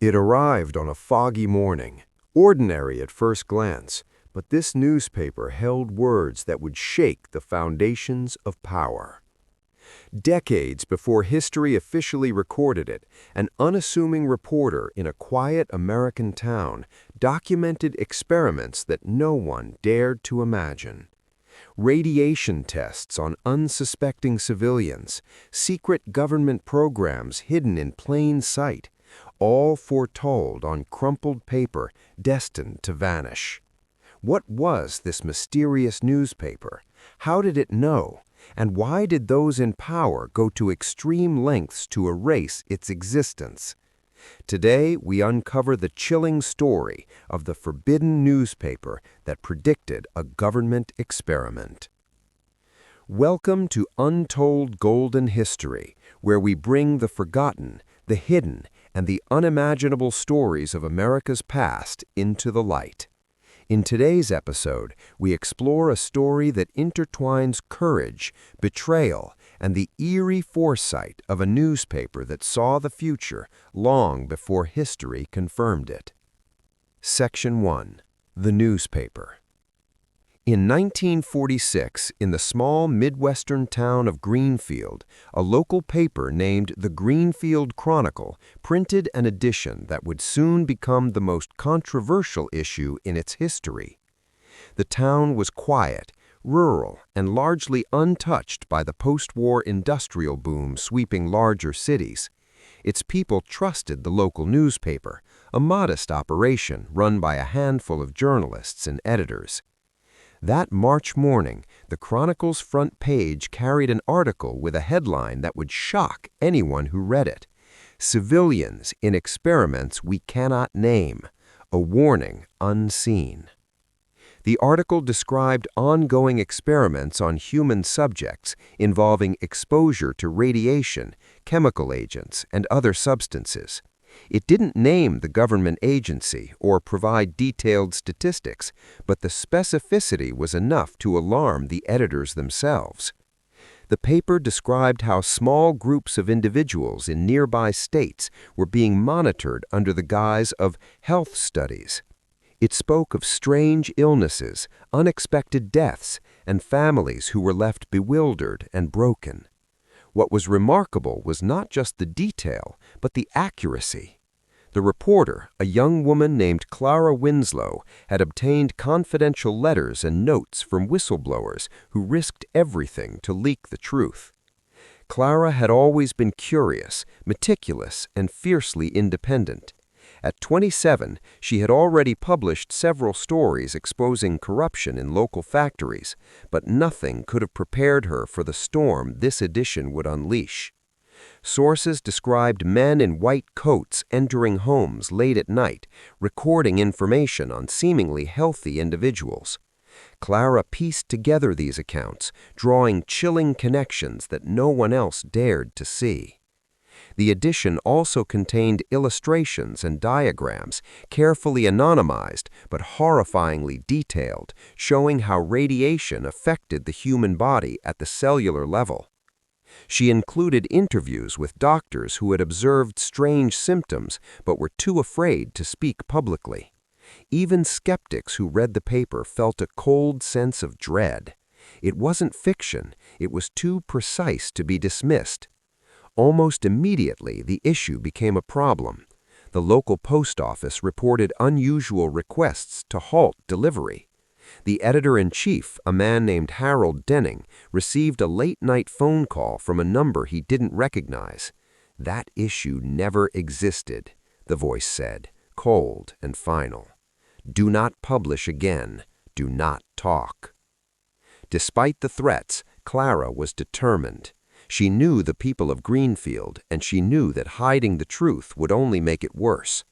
It arrived on a foggy morning, ordinary at first glance, but this newspaper held words that would shake the foundations of power. Decades before history officially recorded it, an unassuming reporter in a quiet American town documented experiments that no one dared to imagine. Radiation tests on unsuspecting civilians, secret government programs hidden in plain sight, all foretold on crumpled paper destined to vanish. What was this mysterious newspaper? How did it know? And why did those in power go to extreme lengths to erase its existence? Today, we uncover the chilling story of the forbidden newspaper that predicted a government experiment. Welcome to Untold Golden History, where we bring the forgotten, the hidden, and the unimaginable stories of America's past into the light. In today's episode, we explore a story that intertwines courage, betrayal, and the eerie foresight of a newspaper that saw the future long before history confirmed it. Section 1. The Newspaper. In 1946, in the small Midwestern town of Greenfield, a local paper named the Greenfield Chronicle printed an edition that would soon become the most controversial issue in its history. The town was quiet, rural, and largely untouched by the post-war industrial boom sweeping larger cities. Its people trusted the local newspaper, a modest operation run by a handful of journalists and editors. That March morning, the Chronicle's front page carried an article with a headline that would shock anyone who read it. "Civilians in experiments we cannot name. A warning unseen." The article described ongoing experiments on human subjects involving exposure to radiation, chemical agents, and other substances. It didn't name the government agency or provide detailed statistics, but the specificity was enough to alarm the editors themselves. The paper described how small groups of individuals in nearby states were being monitored under the guise of health studies. It spoke of strange illnesses, unexpected deaths, and families who were left bewildered and broken. What was remarkable was not just the detail, but the accuracy. The reporter, a young woman named Clara Winslow, had obtained confidential letters and notes from whistleblowers who risked everything to leak the truth. Clara had always been curious, meticulous, and fiercely independent. At 27, she had already published several stories exposing corruption in local factories, but nothing could have prepared her for the storm this edition would unleash. Sources described men in white coats entering homes late at night, recording information on seemingly healthy individuals. Clara pieced together these accounts, drawing chilling connections that no one else dared to see. The edition also contained illustrations and diagrams, carefully anonymized but horrifyingly detailed, showing how radiation affected the human body at the cellular level. She included interviews with doctors who had observed strange symptoms but were too afraid to speak publicly. Even skeptics who read the paper felt a cold sense of dread. It wasn't fiction, it was too precise to be dismissed. Almost immediately, the issue became a problem. The local post office reported unusual requests to halt delivery. The editor-in-chief, a man named Harold Denning, received a late-night phone call from a number he didn't recognize. "That issue never existed," the voice said, cold and final. "Do not publish again. Do not talk." Despite the threats, Clara was determined. She knew the people of Greenfield, and she knew that hiding the truth would only make it worse.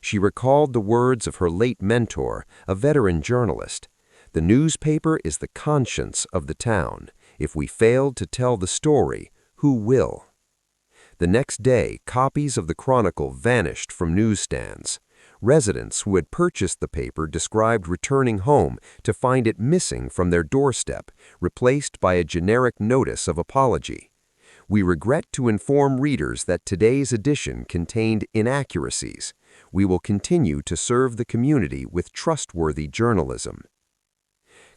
She recalled the words of her late mentor, a veteran journalist. "The newspaper is the conscience of the town. If we fail to tell the story, who will?" The next day, copies of the Chronicle vanished from newsstands. Residents who had purchased the paper described returning home to find it missing from their doorstep, replaced by a generic notice of apology. "We regret to inform readers that today's edition contained inaccuracies. We will continue to serve the community with trustworthy journalism."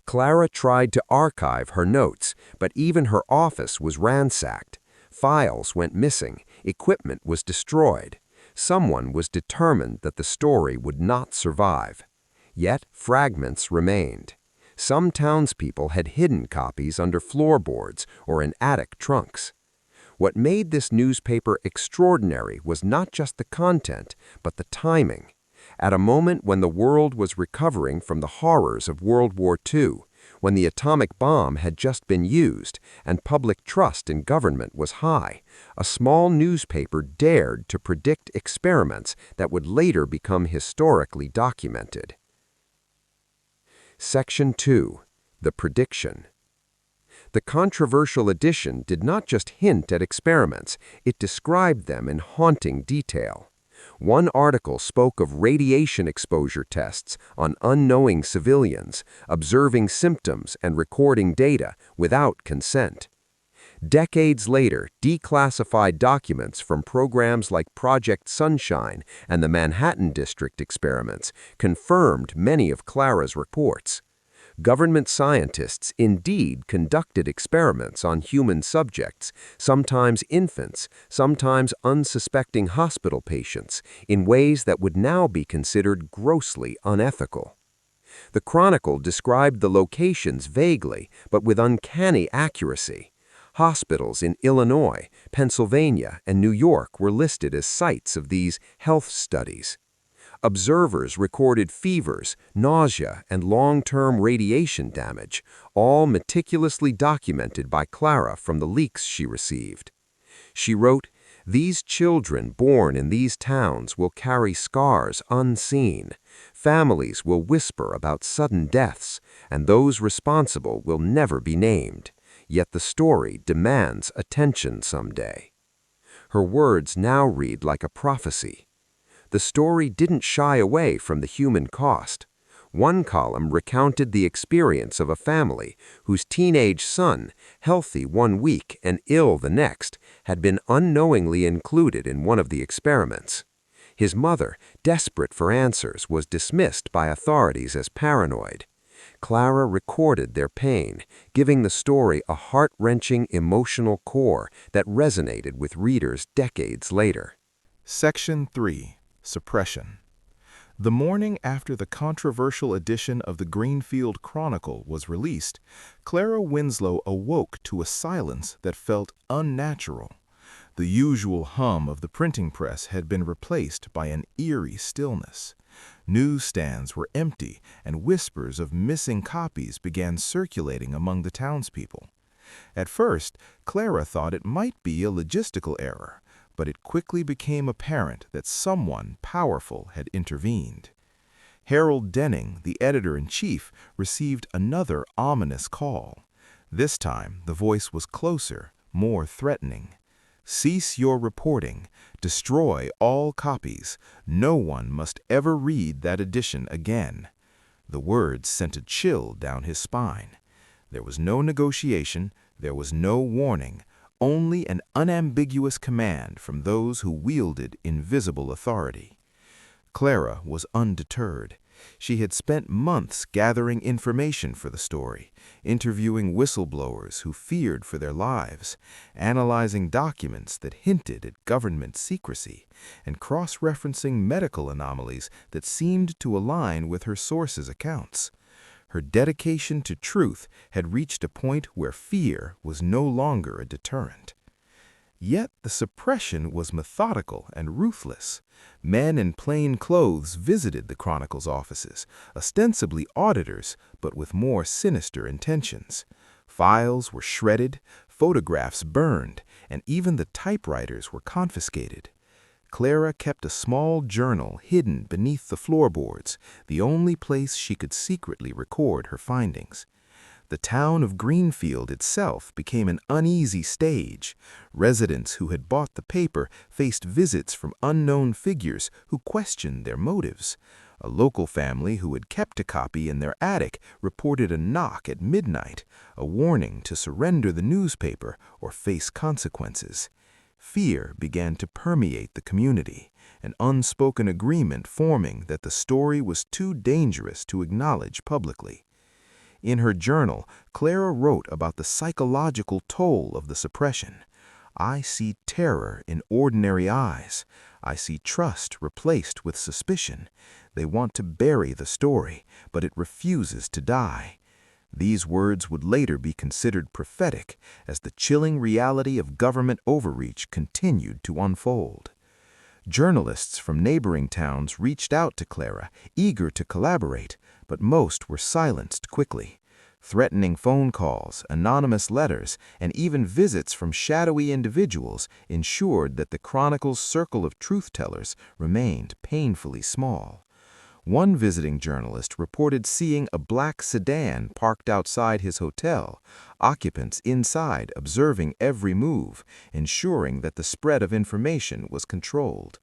Clara tried to archive her notes, but even her office was ransacked. Files went missing, equipment was destroyed. Someone was determined that the story would not survive. Yet fragments remained. Some townspeople had hidden copies under floorboards or in attic trunks. What made this newspaper extraordinary was not just the content, but the timing. At a moment when the world was recovering from the horrors of World War II, when the atomic bomb had just been used and public trust in government was high, a small newspaper dared to predict experiments that would later become historically documented. Section 2. The Prediction. The controversial edition did not just hint at experiments, it described them in haunting detail. One article spoke of radiation exposure tests on unknowing civilians, observing symptoms and recording data without consent. Decades later, declassified documents from programs like Project Sunshine and the Manhattan District experiments confirmed many of Clara's reports. Government scientists indeed conducted experiments on human subjects, sometimes infants, sometimes unsuspecting hospital patients, in ways that would now be considered grossly unethical. The Chronicle described the locations vaguely, but with uncanny accuracy. Hospitals in Illinois, Pennsylvania, and New York were listed as sites of these health studies. Observers recorded fevers, nausea, and long-term radiation damage, all meticulously documented by Clara from the leaks she received. She wrote, "These children born in these towns will carry scars unseen. Families will whisper about sudden deaths, and those responsible will never be named. Yet the story demands attention someday." Her words now read like a prophecy. The story didn't shy away from the human cost. One column recounted the experience of a family whose teenage son, healthy one week and ill the next, had been unknowingly included in one of the experiments. His mother, desperate for answers, was dismissed by authorities as paranoid. Clara recorded their pain, giving the story a heart-wrenching emotional core that resonated with readers decades later. Section 3. Suppression. The morning after the controversial edition of the Greenfield Chronicle was released, Clara Winslow awoke to a silence that felt unnatural. The usual hum of the printing press had been replaced by an eerie stillness. Newsstands were empty, and whispers of missing copies began circulating among the townspeople. At first, Clara thought it might be a logistical error, but it quickly became apparent that someone powerful had intervened. Harold Denning, the editor-in-chief, received another ominous call. This time, the voice was closer, more threatening. "Cease your reporting. Destroy all copies. No one must ever read that edition again." The words sent a chill down his spine. There was no negotiation, there was no warning, only an unambiguous command from those who wielded invisible authority. Clara was undeterred. She had spent months gathering information for the story, interviewing whistleblowers who feared for their lives, analyzing documents that hinted at government secrecy, and cross-referencing medical anomalies that seemed to align with her sources' accounts. Her dedication to truth had reached a point where fear was no longer a deterrent. Yet the suppression was methodical and ruthless. Men in plain clothes visited the Chronicle's offices, ostensibly auditors, but with more sinister intentions. Files were shredded, photographs burned, and even the typewriters were confiscated. Clara kept a small journal hidden beneath the floorboards, the only place she could secretly record her findings. The town of Greenfield itself became an uneasy stage. Residents who had bought the paper faced visits from unknown figures who questioned their motives. A local family who had kept a copy in their attic reported a knock at midnight, a warning to surrender the newspaper or face consequences. Fear began to permeate the community, an unspoken agreement forming that the story was too dangerous to acknowledge publicly. In her journal, Clara wrote about the psychological toll of the suppression. "I see terror in ordinary eyes. I see trust replaced with suspicion. They want to bury the story, but it refuses to die." These words would later be considered prophetic as the chilling reality of government overreach continued to unfold. Journalists from neighboring towns reached out to Clara, eager to collaborate, but most were silenced quickly. Threatening phone calls, anonymous letters, and even visits from shadowy individuals ensured that the Chronicle's circle of truth-tellers remained painfully small. One visiting journalist reported seeing a black sedan parked outside his hotel, occupants inside observing every move, ensuring that the spread of information was controlled.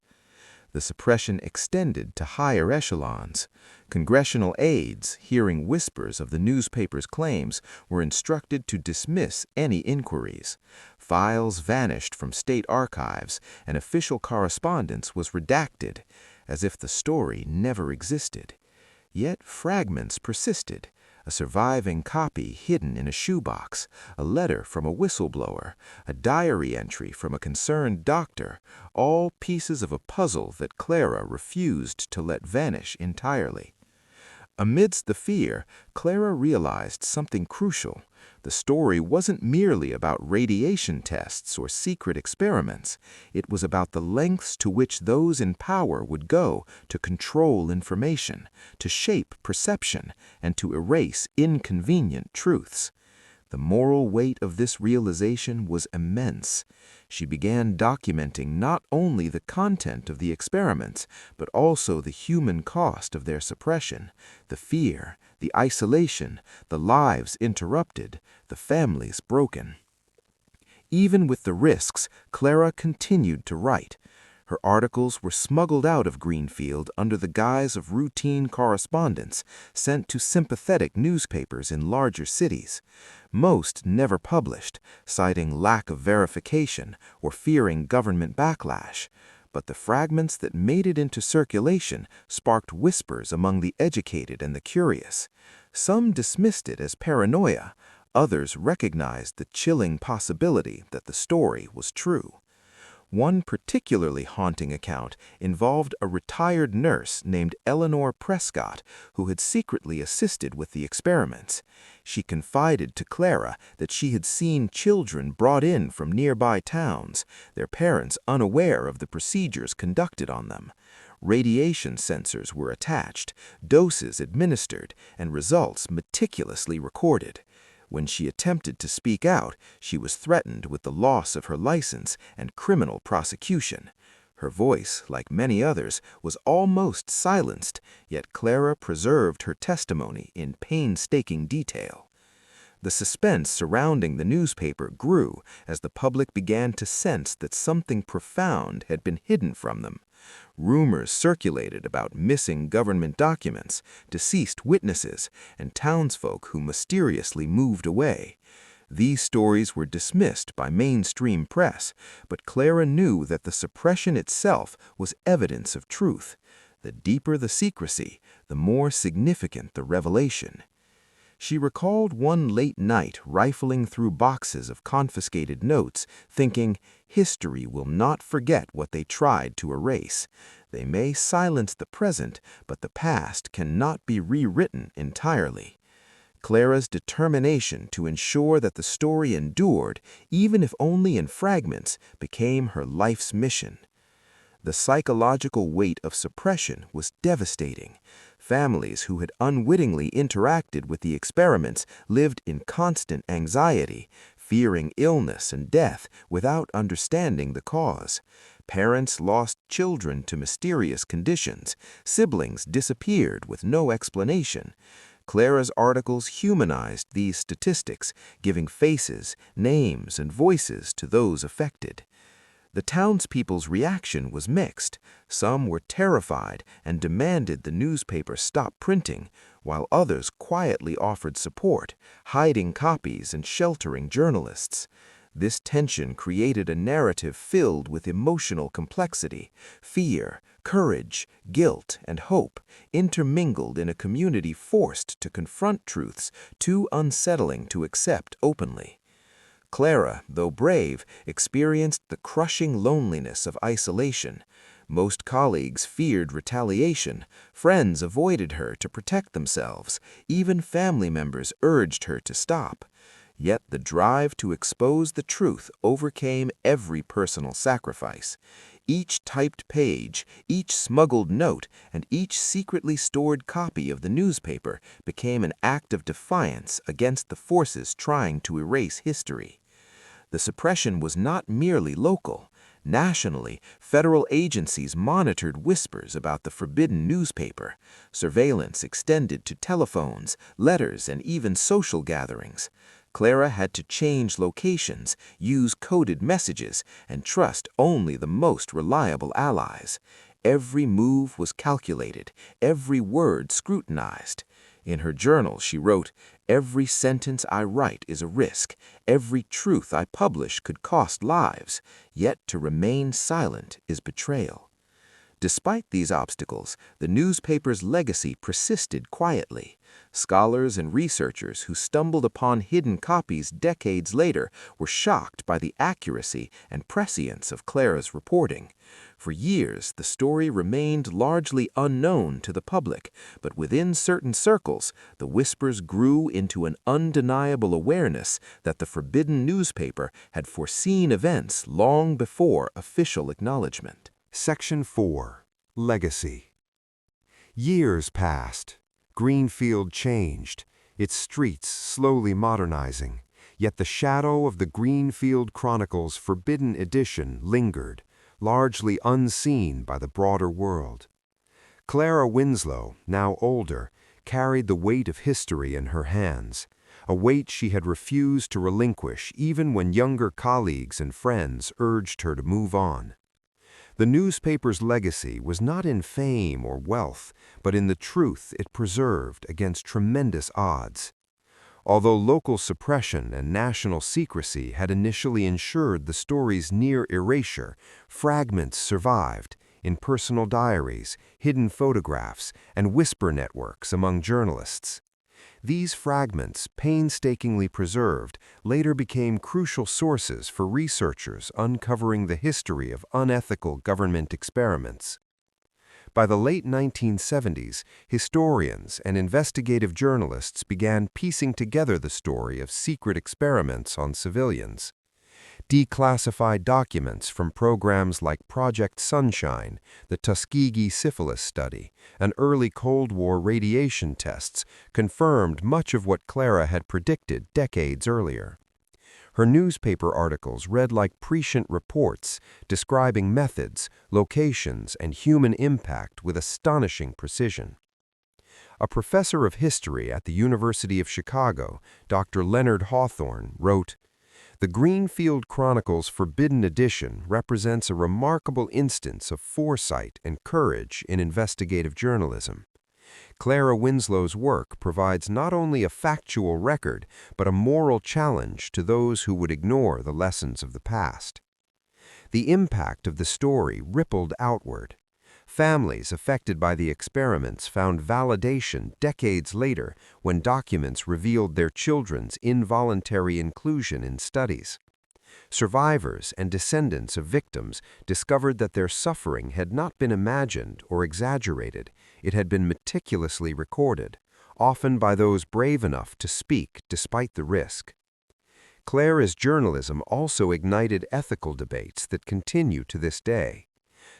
The suppression extended to higher echelons. Congressional aides, hearing whispers of the newspaper's claims, were instructed to dismiss any inquiries. Files vanished from state archives, and official correspondence was redacted, as if the story never existed. Yet fragments persisted. A surviving copy hidden in a shoebox, a letter from a whistleblower, a diary entry from a concerned doctor, all pieces of a puzzle that Clara refused to let vanish entirely. Amidst the fear, Clara realized something crucial. The story wasn't merely about radiation tests or secret experiments. It was about the lengths to which those in power would go to control information, to shape perception, and to erase inconvenient truths. The moral weight of this realization was immense. She began documenting not only the content of the experiments, but also the human cost of their suppression, the fear, the isolation, the lives interrupted, the families broken. Even with the risks, Clara continued to write. Her articles were smuggled out of Greenfield under the guise of routine correspondence sent to sympathetic newspapers in larger cities. Most never published, citing lack of verification or fearing government backlash. But the fragments that made it into circulation sparked whispers among the educated and the curious. Some dismissed it as paranoia. Others recognized the chilling possibility that the story was true. One particularly haunting account involved a retired nurse named Eleanor Prescott who had secretly assisted with the experiments. She confided to Clara that she had seen children brought in from nearby towns, their parents unaware of the procedures conducted on them. Radiation sensors were attached, doses administered, and results meticulously recorded. When she attempted to speak out, she was threatened with the loss of her license and criminal prosecution. Her voice, like many others, was almost silenced, yet Clara preserved her testimony in painstaking detail. The suspense surrounding the newspaper grew as the public began to sense that something profound had been hidden from them. Rumors circulated about missing government documents, deceased witnesses, and townsfolk who mysteriously moved away. These stories were dismissed by mainstream press, but Clara knew that the suppression itself was evidence of truth. The deeper the secrecy, the more significant the revelation. She recalled one late night rifling through boxes of confiscated notes, thinking, history will not forget what they tried to erase. They may silence the present, but the past cannot be rewritten entirely. Clara's determination to ensure that the story endured, even if only in fragments, became her life's mission. The psychological weight of suppression was devastating. Families who had unwittingly interacted with the experiments lived in constant anxiety, fearing illness and death without understanding the cause. Parents lost children to mysterious conditions. Siblings disappeared with no explanation. Clara's articles humanized these statistics, giving faces, names, and voices to those affected. The townspeople's reaction was mixed. Some were terrified and demanded the newspaper stop printing, while others quietly offered support, hiding copies and sheltering journalists. This tension created a narrative filled with emotional complexity, fear, courage, guilt, and hope, intermingled in a community forced to confront truths too unsettling to accept openly. Clara, though brave, experienced the crushing loneliness of isolation. Most colleagues feared retaliation, friends avoided her to protect themselves, even family members urged her to stop. Yet the drive to expose the truth overcame every personal sacrifice. Each typed page, each smuggled note, and each secretly stored copy of the newspaper became an act of defiance against the forces trying to erase history. The suppression was not merely local. Nationally, federal agencies monitored whispers about the forbidden newspaper. Surveillance extended to telephones, letters, and even social gatherings. Clara had to change locations, use coded messages, and trust only the most reliable allies. Every move was calculated, every word scrutinized. In her journal, she wrote, "Every sentence I write is a risk. Every truth I publish could cost lives. Yet to remain silent is betrayal." Despite these obstacles, the newspaper's legacy persisted quietly. Scholars and researchers who stumbled upon hidden copies decades later were shocked by the accuracy and prescience of Clara's reporting. For years, the story remained largely unknown to the public, but within certain circles, the whispers grew into an undeniable awareness that the forbidden newspaper had foreseen events long before official acknowledgement. Section 4. Legacy. Years passed. Greenfield changed, its streets slowly modernizing, yet the shadow of the Greenfield Chronicle's forbidden edition lingered, largely unseen by the broader world. Clara Winslow, now older, carried the weight of history in her hands, a weight she had refused to relinquish even when younger colleagues and friends urged her to move on. The newspaper's legacy was not in fame or wealth, but in the truth it preserved against tremendous odds. Although local suppression and national secrecy had initially ensured the story's near erasure, fragments survived in personal diaries, hidden photographs, and whisper networks among journalists. These fragments, painstakingly preserved, later became crucial sources for researchers uncovering the history of unethical government experiments. By the late 1970s, historians and investigative journalists began piecing together the story of secret experiments on civilians. Declassified documents from programs like Project Sunshine, the Tuskegee syphilis study, and early Cold War radiation tests confirmed much of what Clara had predicted decades earlier. Her newspaper articles read like prescient reports, describing methods, locations, and human impact with astonishing precision. A professor of history at the University of Chicago, Dr. Leonard Hawthorne, wrote, "The Greenfield Chronicle's forbidden edition represents a remarkable instance of foresight and courage in investigative journalism. Clara Winslow's work provides not only a factual record, but a moral challenge to those who would ignore the lessons of the past." The impact of the story rippled outward. Families affected by the experiments found validation decades later when documents revealed their children's involuntary inclusion in studies. Survivors and descendants of victims discovered that their suffering had not been imagined or exaggerated. It had been meticulously recorded, often by those brave enough to speak despite the risk. Clara's journalism also ignited ethical debates that continue to this day.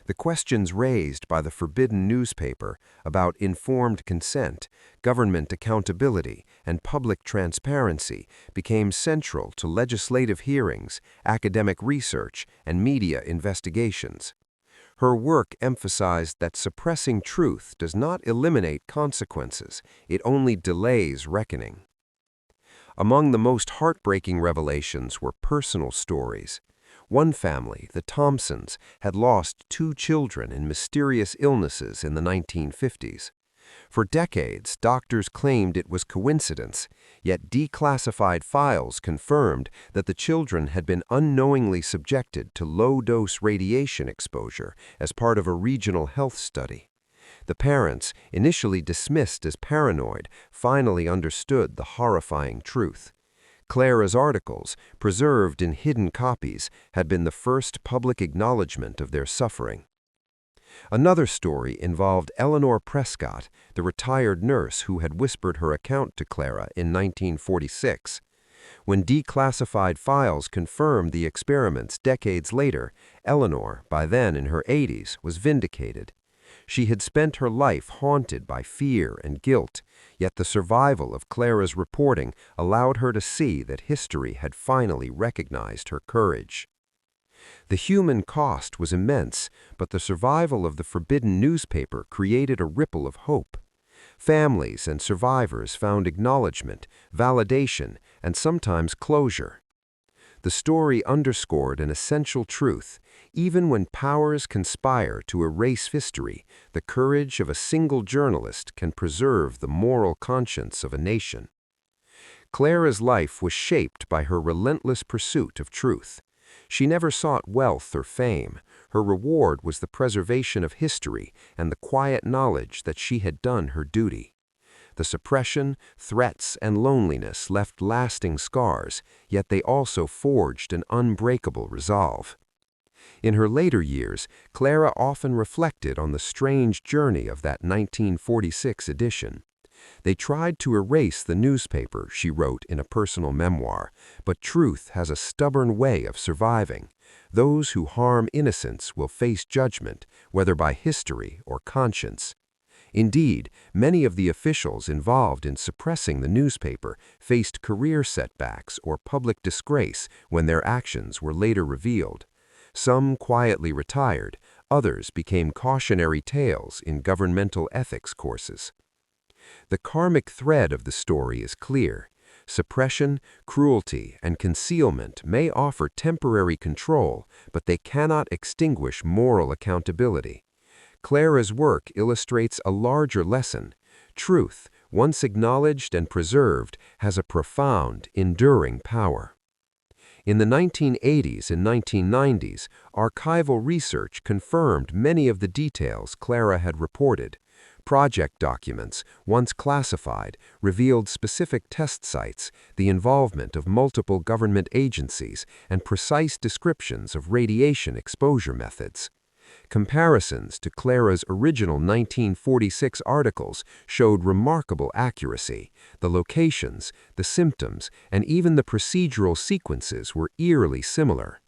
The questions raised by the forbidden newspaper about informed consent, government accountability, and public transparency became central to legislative hearings, academic research, and media investigations. Her work emphasized that suppressing truth does not eliminate consequences, it only delays reckoning. Among the most heartbreaking revelations were personal stories. One family, the Thompsons, had lost 2 children in mysterious illnesses in the 1950s. For decades, doctors claimed it was coincidence, yet declassified files confirmed that the children had been unknowingly subjected to low-dose radiation exposure as part of a regional health study. The parents, initially dismissed as paranoid, finally understood the horrifying truth. Clara's articles, preserved in hidden copies, had been the first public acknowledgement of their suffering. Another story involved Eleanor Prescott, the retired nurse who had whispered her account to Clara in 1946. When declassified files confirmed the experiments decades later, Eleanor, by then in her 80s, was vindicated. She had spent her life haunted by fear and guilt, yet the survival of Clara's reporting allowed her to see that history had finally recognized her courage. The human cost was immense, but the survival of the forbidden newspaper created a ripple of hope. Families and survivors found acknowledgement, validation, and sometimes closure. The story underscored an essential truth. Even when powers conspire to erase history, the courage of a single journalist can preserve the moral conscience of a nation. Clara's life was shaped by her relentless pursuit of truth. She never sought wealth or fame. Her reward was the preservation of history and the quiet knowledge that she had done her duty. The suppression, threats, and loneliness left lasting scars, yet they also forged an unbreakable resolve. In her later years, Clara often reflected on the strange journey of that 1946 edition. They tried to erase the newspaper, she wrote in a personal memoir, but truth has a stubborn way of surviving. Those who harm innocence will face judgment, whether by history or conscience. Indeed, many of the officials involved in suppressing the newspaper faced career setbacks or public disgrace when their actions were later revealed. Some quietly retired, others became cautionary tales in governmental ethics courses. The karmic thread of the story is clear. Suppression, cruelty, and concealment may offer temporary control, but they cannot extinguish moral accountability. Clara's work illustrates a larger lesson. Truth, once acknowledged and preserved, has a profound, enduring power. In the 1980s and 1990s, archival research confirmed many of the details Clara had reported. Project documents, once classified, revealed specific test sites, the involvement of multiple government agencies, and precise descriptions of radiation exposure methods. Comparisons to Clara's original 1946 articles showed remarkable accuracy. The locations, the symptoms, and even the procedural sequences were eerily similar.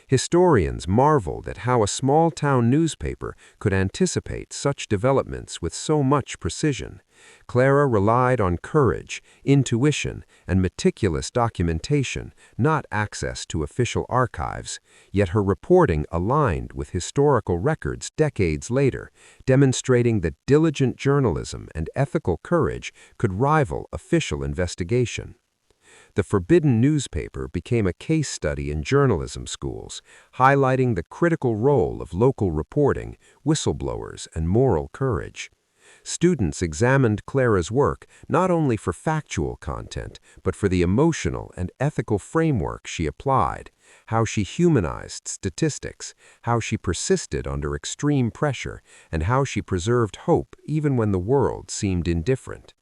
Historians marveled at how a small-town newspaper could anticipate such developments with so much precision. Clara relied on courage, intuition, and meticulous documentation, not access to official archives, yet her reporting aligned with historical records decades later, demonstrating that diligent journalism and ethical courage could rival official investigation. The forbidden newspaper became a case study in journalism schools, highlighting the critical role of local reporting, whistleblowers, and moral courage. Students examined Clara's work not only for factual content, but for the emotional and ethical framework she applied, how she humanized statistics, how she persisted under extreme pressure, and how she preserved hope even when the world seemed indifferent.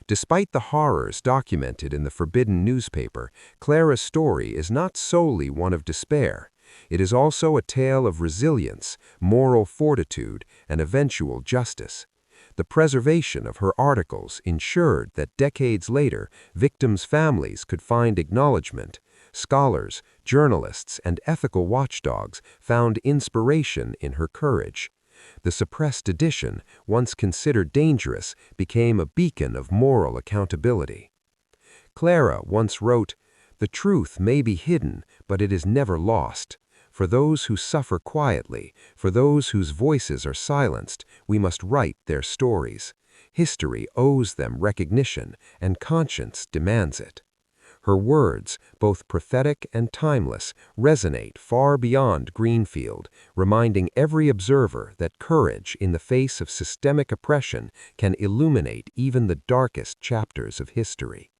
Despite the horrors documented in the forbidden newspaper, Clara's story is not solely one of despair. It is also a tale of resilience, moral fortitude, and eventual justice. The preservation of her articles ensured that decades later, victims' families could find acknowledgement. Scholars, journalists, and ethical watchdogs found inspiration in her courage. The suppressed edition, once considered dangerous, became a beacon of moral accountability. Clara once wrote, "The truth may be hidden, but it is never lost. For those who suffer quietly, for those whose voices are silenced, we must write their stories. History owes them recognition, and conscience demands it." Her words, both prophetic and timeless, resonate far beyond Greenfield, reminding every observer that courage in the face of systemic oppression can illuminate even the darkest chapters of history.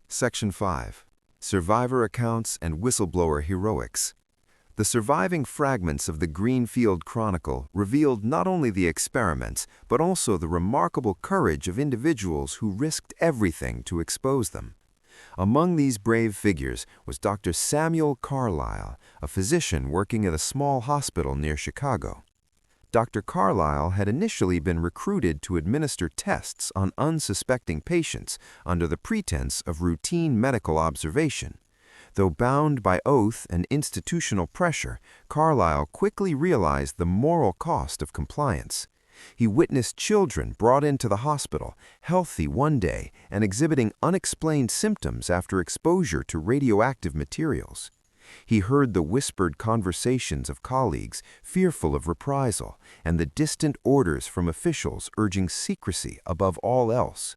Section 5. Survivor Accounts and Whistleblower Heroics. The surviving fragments of the Greenfield Chronicle revealed not only the experiments, but also the remarkable courage of individuals who risked everything to expose them. Among these brave figures was Dr. Samuel Carlisle, a physician working at a small hospital near Chicago. Dr. Carlisle had initially been recruited to administer tests on unsuspecting patients under the pretense of routine medical observation. Though bound by oath and institutional pressure, Carlisle quickly realized the moral cost of compliance. He witnessed children brought into the hospital, healthy one day and exhibiting unexplained symptoms after exposure to radioactive materials. He heard the whispered conversations of colleagues, fearful of reprisal, and the distant orders from officials urging secrecy above all else.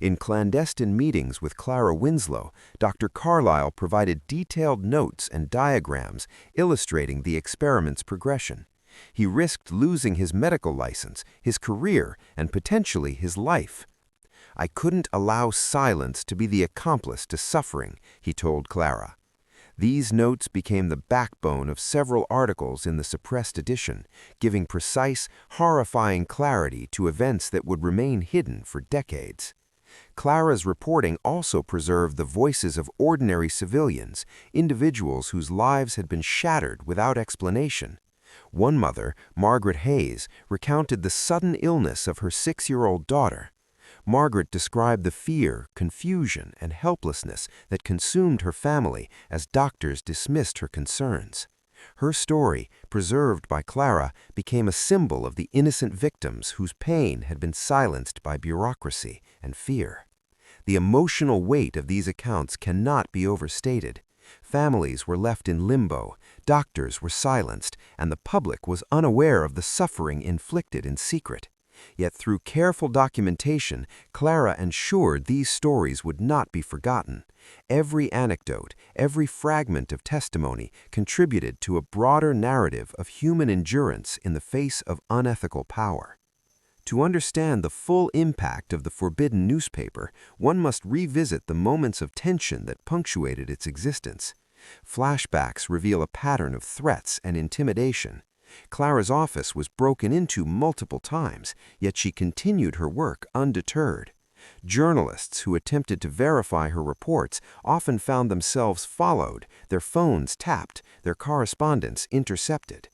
In clandestine meetings with Clara Winslow, Dr. Carlisle provided detailed notes and diagrams illustrating the experiment's progression. He risked losing his medical license, his career, and potentially his life. "I couldn't allow silence to be the accomplice to suffering," he told Clara. These notes became the backbone of several articles in the suppressed edition, giving precise, horrifying clarity to events that would remain hidden for decades. Clara's reporting also preserved the voices of ordinary civilians, individuals whose lives had been shattered without explanation. One mother, Margaret Hayes, recounted the sudden illness of her 6-year-old daughter. Margaret described the fear, confusion, and helplessness that consumed her family as doctors dismissed her concerns. Her story, preserved by Clara, became a symbol of the innocent victims whose pain had been silenced by bureaucracy and fear. The emotional weight of these accounts cannot be overstated. Families were left in limbo, doctors were silenced, and the public was unaware of the suffering inflicted in secret. Yet through careful documentation, Clara ensured these stories would not be forgotten. Every anecdote, every fragment of testimony contributed to a broader narrative of human endurance in the face of unethical power. To understand the full impact of the forbidden newspaper, one must revisit the moments of tension that punctuated its existence. Flashbacks reveal a pattern of threats and intimidation. Clara's office was broken into multiple times, yet she continued her work undeterred. Journalists who attempted to verify her reports often found themselves followed, their phones tapped, their correspondence intercepted.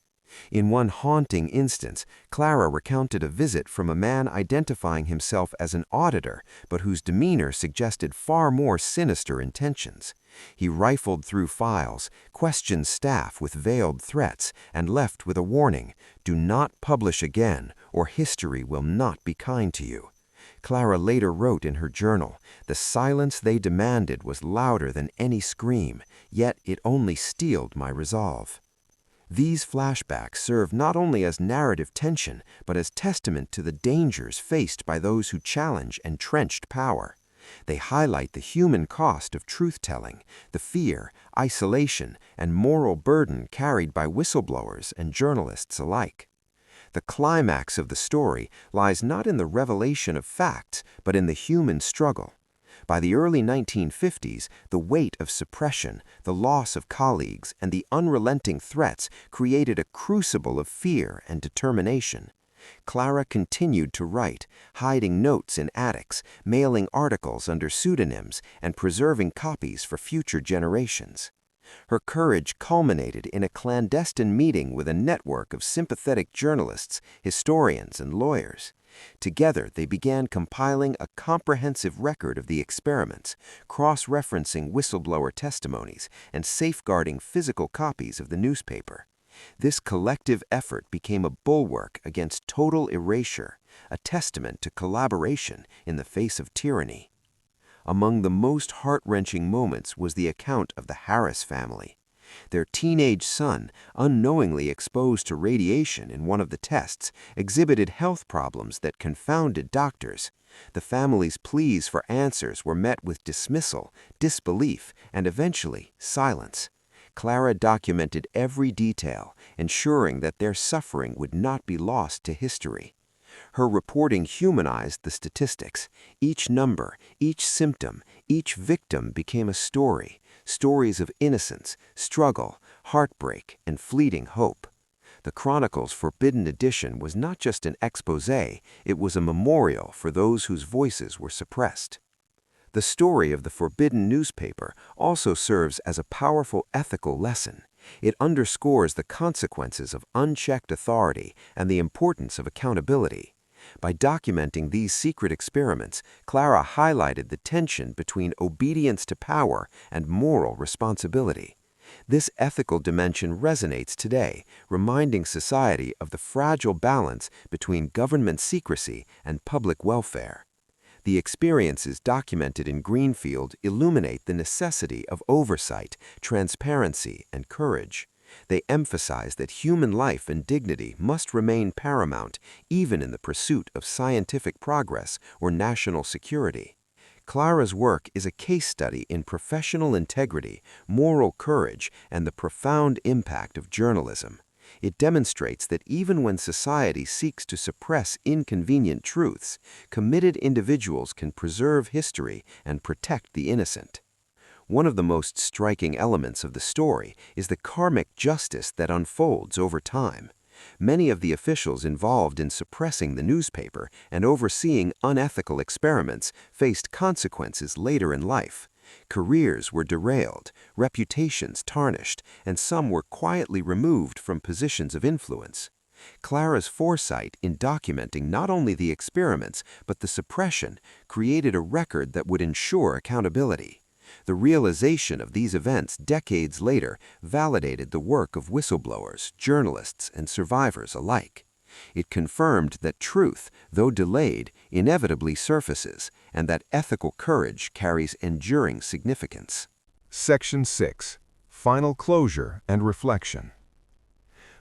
In one haunting instance, Clara recounted a visit from a man identifying himself as an auditor, but whose demeanor suggested far more sinister intentions. He rifled through files, questioned staff with veiled threats, and left with a warning: "Do not publish again, or history will not be kind to you." Clara later wrote in her journal, "The silence they demanded was louder than any scream, yet it only steeled my resolve." These flashbacks serve not only as narrative tension, but as testament to the dangers faced by those who challenge entrenched power. They highlight the human cost of truth-telling, the fear, isolation, and moral burden carried by whistleblowers and journalists alike. The climax of the story lies not in the revelation of facts, but in the human struggle. By the early 1950s, the weight of suppression, the loss of colleagues, and the unrelenting threats created a crucible of fear and determination. Clara continued to write, hiding notes in attics, mailing articles under pseudonyms, and preserving copies for future generations. Her courage culminated in a clandestine meeting with a network of sympathetic journalists, historians, and lawyers. Together, they began compiling a comprehensive record of the experiments, cross-referencing whistleblower testimonies, and safeguarding physical copies of the newspaper. This collective effort became a bulwark against total erasure, a testament to collaboration in the face of tyranny. Among the most heart-wrenching moments was the account of the Harris family. Their teenage son, unknowingly exposed to radiation in one of the tests, exhibited health problems that confounded doctors. The family's pleas for answers were met with dismissal, disbelief, and eventually silence. Clara documented every detail, ensuring that their suffering would not be lost to history. Her reporting humanized the statistics. Each number, each symptom, each victim became a story, stories of innocence, struggle, heartbreak, and fleeting hope. The Chronicle's Forbidden Edition was not just an exposé, it was a memorial for those whose voices were suppressed. The story of the forbidden newspaper also serves as a powerful ethical lesson. It underscores the consequences of unchecked authority and the importance of accountability. By documenting these secret experiments, Clara highlighted the tension between obedience to power and moral responsibility. This ethical dimension resonates today, reminding society of the fragile balance between government secrecy and public welfare. The experiences documented in Greenfield illuminate the necessity of oversight, transparency, and courage. They emphasize that human life and dignity must remain paramount, even in the pursuit of scientific progress or national security. Clara's work is a case study in professional integrity, moral courage, and the profound impact of journalism. It demonstrates that even when society seeks to suppress inconvenient truths, committed individuals can preserve history and protect the innocent. One of the most striking elements of the story is the karmic justice that unfolds over time. Many of the officials involved in suppressing the newspaper and overseeing unethical experiments faced consequences later in life. Careers were derailed, reputations tarnished, and some were quietly removed from positions of influence. Clara's foresight in documenting not only the experiments but the suppression created a record that would ensure accountability. The realization of these events decades later validated the work of whistleblowers, journalists, and survivors alike. It confirmed that truth, though delayed, inevitably surfaces, and that ethical courage carries enduring significance. Section 6. Final Closure and Reflection.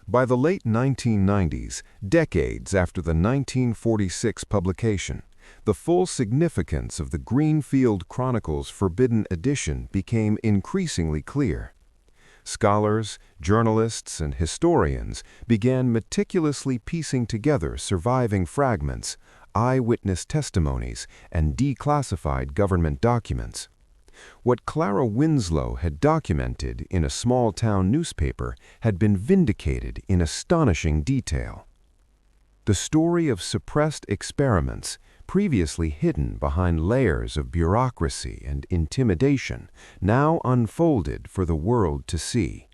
By the late 1990s, decades after the 1946 publication, the full significance of the Greenfield Chronicle's Forbidden Edition became increasingly clear. Scholars, journalists, and historians began meticulously piecing together surviving fragments, eyewitness testimonies, and declassified government documents. What Clara Winslow had documented in a small-town newspaper had been vindicated in astonishing detail. The story of suppressed experiments, previously hidden behind layers of bureaucracy and intimidation, now unfolded for the world to see.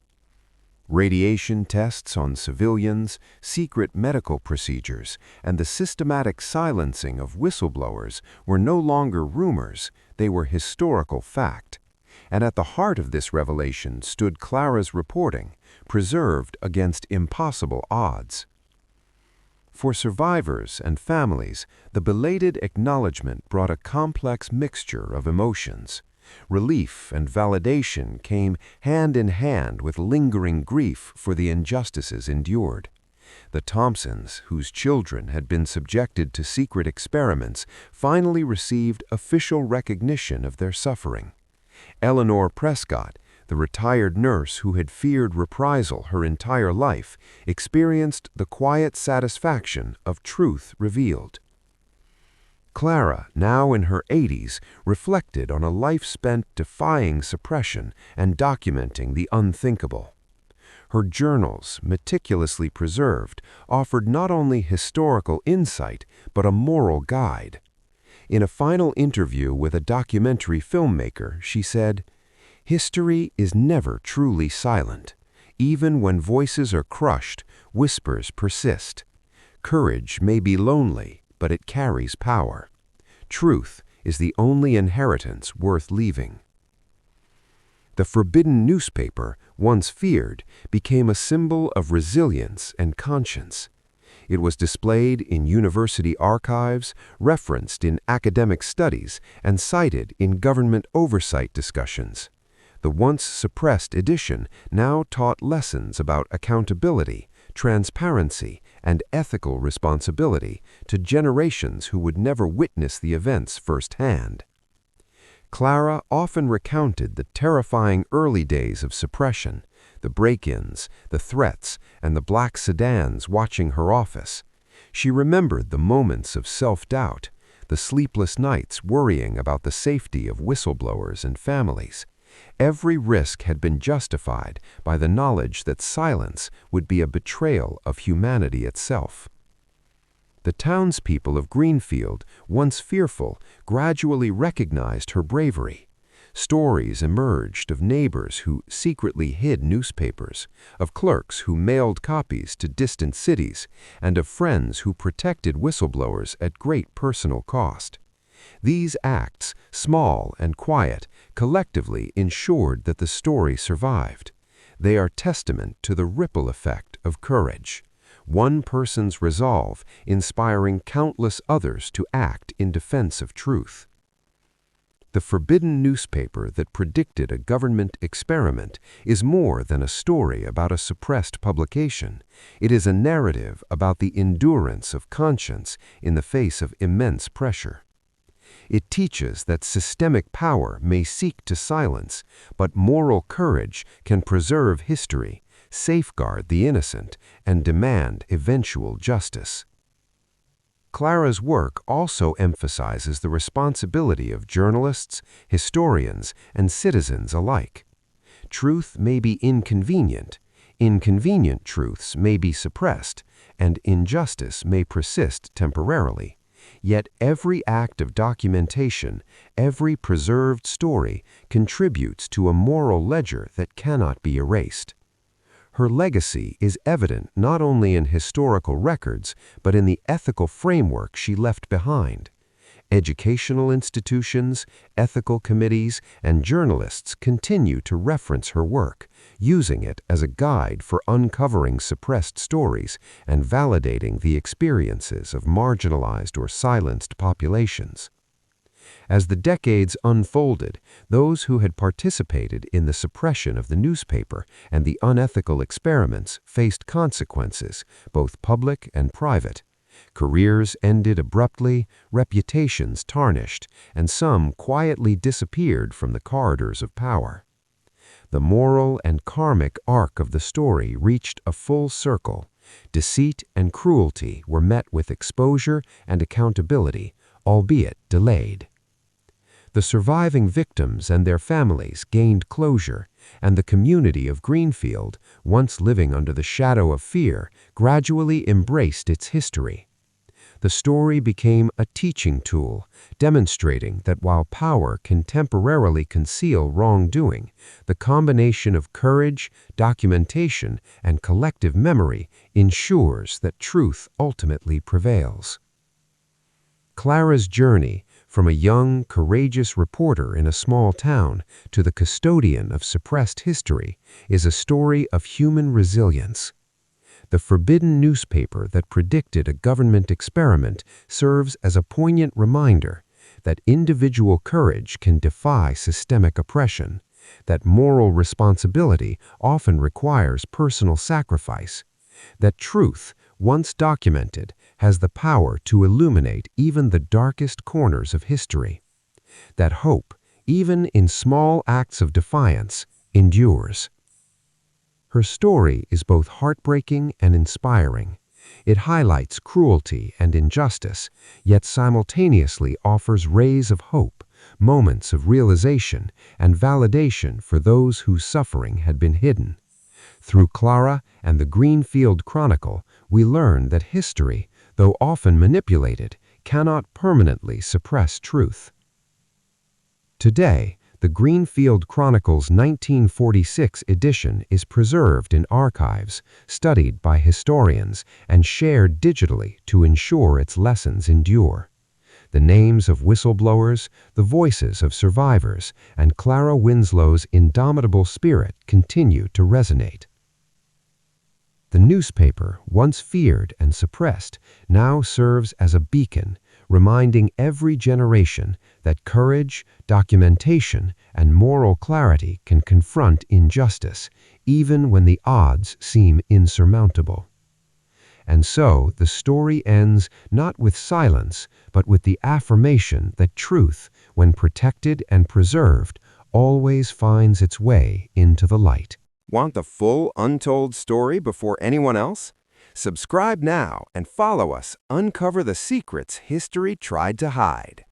Radiation tests on civilians, secret medical procedures, and the systematic silencing of whistleblowers were no longer rumors, they were historical fact. And at the heart of this revelation stood Clara's reporting, preserved against impossible odds. For survivors and families, the belated acknowledgement brought a complex mixture of emotions. Relief and validation came hand in hand with lingering grief for the injustices endured. The Thompsons, whose children had been subjected to secret experiments, finally received official recognition of their suffering. Eleanor Prescott, the retired nurse who had feared reprisal her entire life, experienced the quiet satisfaction of truth revealed. Clara, now in her 80s, reflected on a life spent defying suppression and documenting the unthinkable. Her journals, meticulously preserved, offered not only historical insight but a moral guide. In a final interview with a documentary filmmaker, she said, "History is never truly silent. Even when voices are crushed, whispers persist. Courage may be lonely, but it carries power. Truth is the only inheritance worth leaving." The forbidden newspaper, once feared, became a symbol of resilience and conscience. It was displayed in university archives, referenced in academic studies, and cited in government oversight discussions. The once suppressed edition now taught lessons about accountability, transparency, and ethical responsibility to generations who would never witness the events firsthand. Clara often recounted the terrifying early days of suppression, the break-ins, the threats, and the black sedans watching her office. She remembered the moments of self-doubt, the sleepless nights worrying about the safety of whistleblowers and families. Every risk had been justified by the knowledge that silence would be a betrayal of humanity itself. The townspeople of Greenfield, once fearful, gradually recognized her bravery. Stories emerged of neighbors who secretly hid newspapers, of clerks who mailed copies to distant cities, and of friends who protected whistleblowers at great personal cost. These acts, small and quiet, collectively ensured that the story survived. They are testament to the ripple effect of courage. One person's resolve inspiring countless others to act in defense of truth. The forbidden newspaper that predicted a government experiment is more than a story about a suppressed publication. It is a narrative about the endurance of conscience in the face of immense pressure. It teaches that systemic power may seek to silence, but moral courage can preserve history, safeguard the innocent, and demand eventual justice. Clara's work also emphasizes the responsibility of journalists, historians, and citizens alike. Truth may be inconvenient, inconvenient truths may be suppressed, and injustice may persist temporarily. Yet every act of documentation, every preserved story, contributes to a moral ledger that cannot be erased. Her legacy is evident not only in historical records, but in the ethical framework she left behind. Educational institutions, ethical committees, and journalists continue to reference her work, using it as a guide for uncovering suppressed stories and validating the experiences of marginalized or silenced populations. As the decades unfolded, those who had participated in the suppression of the newspaper and the unethical experiments faced consequences, both public and private. Careers ended abruptly, reputations tarnished, and some quietly disappeared from the corridors of power. The moral and karmic arc of the story reached a full circle. Deceit and cruelty were met with exposure and accountability, albeit delayed. The surviving victims and their families gained closure, and the community of Greenfield, once living under the shadow of fear, gradually embraced its history. The story became a teaching tool, demonstrating that while power can temporarily conceal wrongdoing, the combination of courage, documentation, and collective memory ensures that truth ultimately prevails. Clara's journey, from a young, courageous reporter in a small town to the custodian of suppressed history, is a story of human resilience. The forbidden newspaper that predicted a government experiment serves as a poignant reminder that individual courage can defy systemic oppression, that moral responsibility often requires personal sacrifice, that truth, once documented, has the power to illuminate even the darkest corners of history, that hope, even in small acts of defiance, endures. Her story is both heartbreaking and inspiring. It highlights cruelty and injustice, yet simultaneously offers rays of hope, moments of realization, and validation for those whose suffering had been hidden. Through Clara and the Greenfield Chronicle, we learn that history, though often manipulated, cannot permanently suppress truth. Today, the Greenfield Chronicle's 1946 edition is preserved in archives, studied by historians, and shared digitally to ensure its lessons endure. The names of whistleblowers, the voices of survivors, and Clara Winslow's indomitable spirit continue to resonate. The newspaper, once feared and suppressed, now serves as a beacon, reminding every generation that courage, documentation, and moral clarity can confront injustice, even when the odds seem insurmountable. And so the story ends not with silence, but with the affirmation that truth, when protected and preserved, always finds its way into the light. Want the full Untold story before anyone else? Subscribe now and follow us uncover the secrets history tried to hide.